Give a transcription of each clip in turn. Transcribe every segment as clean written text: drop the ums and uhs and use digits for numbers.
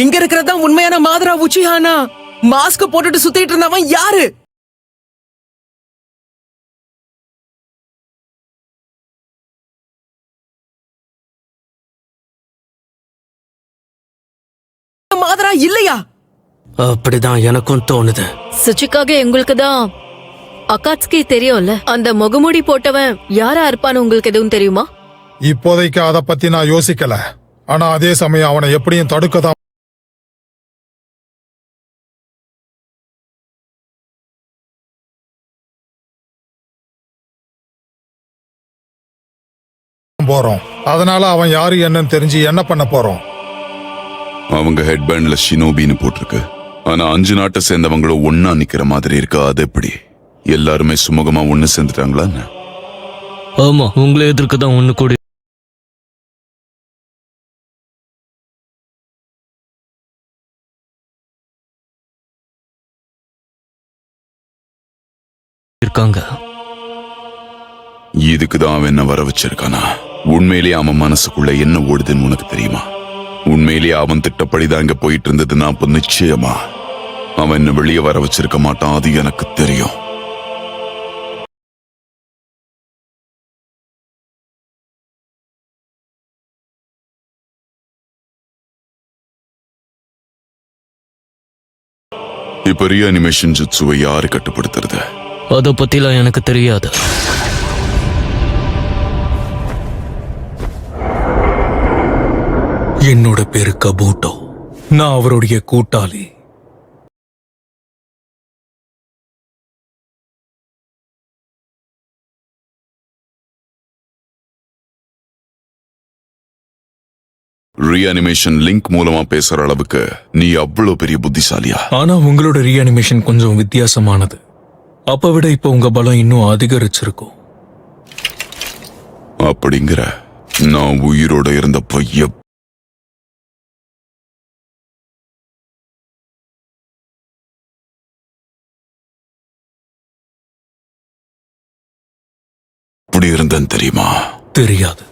இங்க இருக்கிறதா உண்மையான மாதரா உச்சிஹானா? மாஸ்க் போட்டுட்டு சுத்திட்டு இருந்தவன் யாரு? மாதரா இல்லையா? அப்படிதான் எனக்கும் தோணுது. சுச்சிக்காக எங்களுக்கு தான் அகாட்ஸ்கி தெரியும்ல. அந்த முகமூடி போட்டவன் யாரா இருப்பான்னு உங்களுக்கு எதுவும் தெரியுமா? இப்போதைக்கு அத பத்தி நான் யோசிக்கல. ஆனா அதே சமயம் அவனை எப்படியும் தடுக்க தான் போறோம். அதனால அவன் யாரு என்னன்னு தெரிஞ்சு என்ன பண்ண போறோம்? அவங்க ஹெட்பேண்ட்ல ஷினோபின்னு போட்டிருக்கு. ஆனா 5 நாட்டை சேர்ந்தவங்களும் ஒன்னா நிக்கிற மாதிரி இருக்கு. அது எப்படி? எல்லாருமே சுமூகமா ஒண்ணு சேர்ந்துட்டாங்களா? ஆமா, உங்களை எதிர்க்க தான் ஒண்ணு கூடி இருக்காங்க. இதுக்குதான் அவன் என்ன வர வச்சிருக்கானா? உண்மையிலேயே அவன் மனசுக்குள்ள என்ன ஓடுதுன்னு உனக்கு தெரியுமா? உண்மையிலேயே அவன் திட்டப்படிதான் இங்க போயிட்டு இருந்ததுன்னா அப்ப நிச்சயமா அவன் என்ன வெளியே வர வச்சிருக்க மாட்டான். அது எனக்கு தெரியும். இப்ப ரீஅனிமேஷன் ஜுட்சுவை யாரு கட்டுப்படுத்துறது? அத பத்திலாம் எனக்கு தெரியாது. என்னோட பேரு கபூட்டோ. நான் அவருடைய கூட்டாளி. ரீஅனிமேஷன் லிங்க் மூலமா பேசுற அளவுக்கு நீ அவ்வளவு பெரிய புத்திசாலியா? ஆனா உங்களோட ரீஅனிமேஷன் கொஞ்சம் வித்தியாசமானது. அப்ப விட இப்ப உங்க பலம் இன்னும் அதிகரிச்சிருக்கும். அப்படிங்கிற? நான் உயிரோட இருந்த பைய அப்படி இருந்தேன் தெரியுமா? தெரியாது.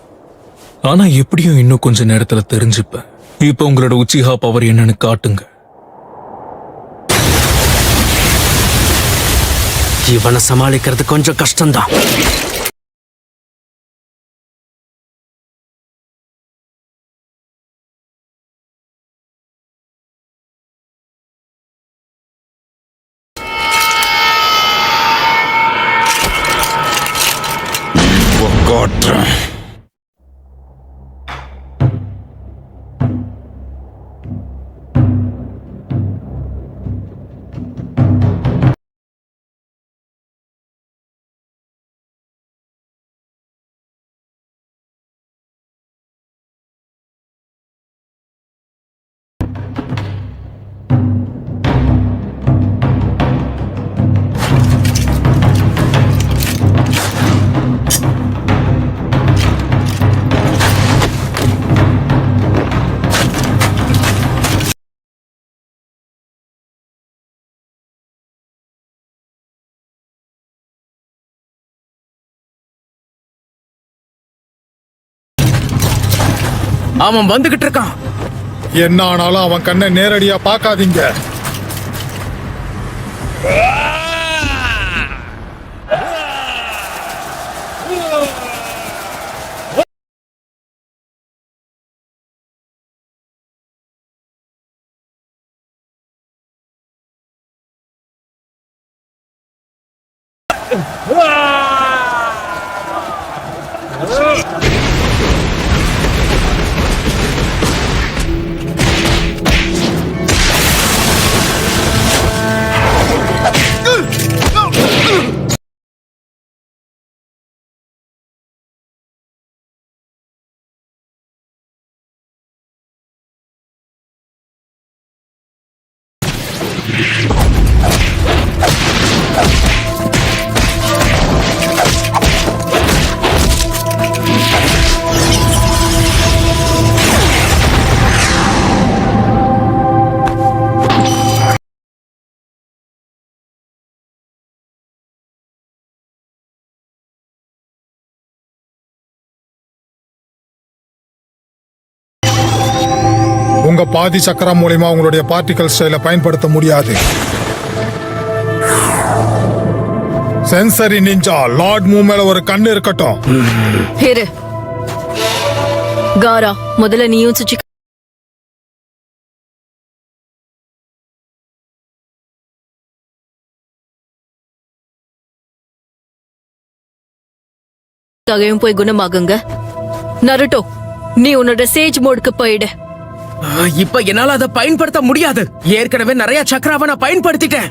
ஆனா எப்படியும் இன்னும் கொஞ்ச நேரத்துல தெரிஞ்சுப்பேன். இப்ப உங்களோட உச்சிஹா பவர் என்னன்னு காட்டுங்க. இவனை சமாளிக்கிறது கொஞ்சம் கஷ்டம்தான். காட்டுறேன். அவன் வந்துகிட்டு இருக்கான். என்ன ஆனாலும் அவன் கண்ணை நேரடியா பார்க்காதீங்க. உங்க பாதி சக்கரம் மூலியமா உங்களுடைய பார்ட்டிகல் ஸ்டைல பயன்படுத்த முடியாது. சென்சரி நிஞ்சா, லார்ட் மூ மேல ஒரு கண்ணு இருக்கட்டும். இரு காரா, முதல்ல நீயும் சுச்சி போய் குணமாகுங்க. நருட்டோ, நீ உன்னோட சேஜ் மோடுக்கு போயிடு. இப்ப என்னால அதை பயன்படுத்த முடியாது. ஏற்கனவே நிறைய சக்கராவை நான் பயன்படுத்திட்டேன்.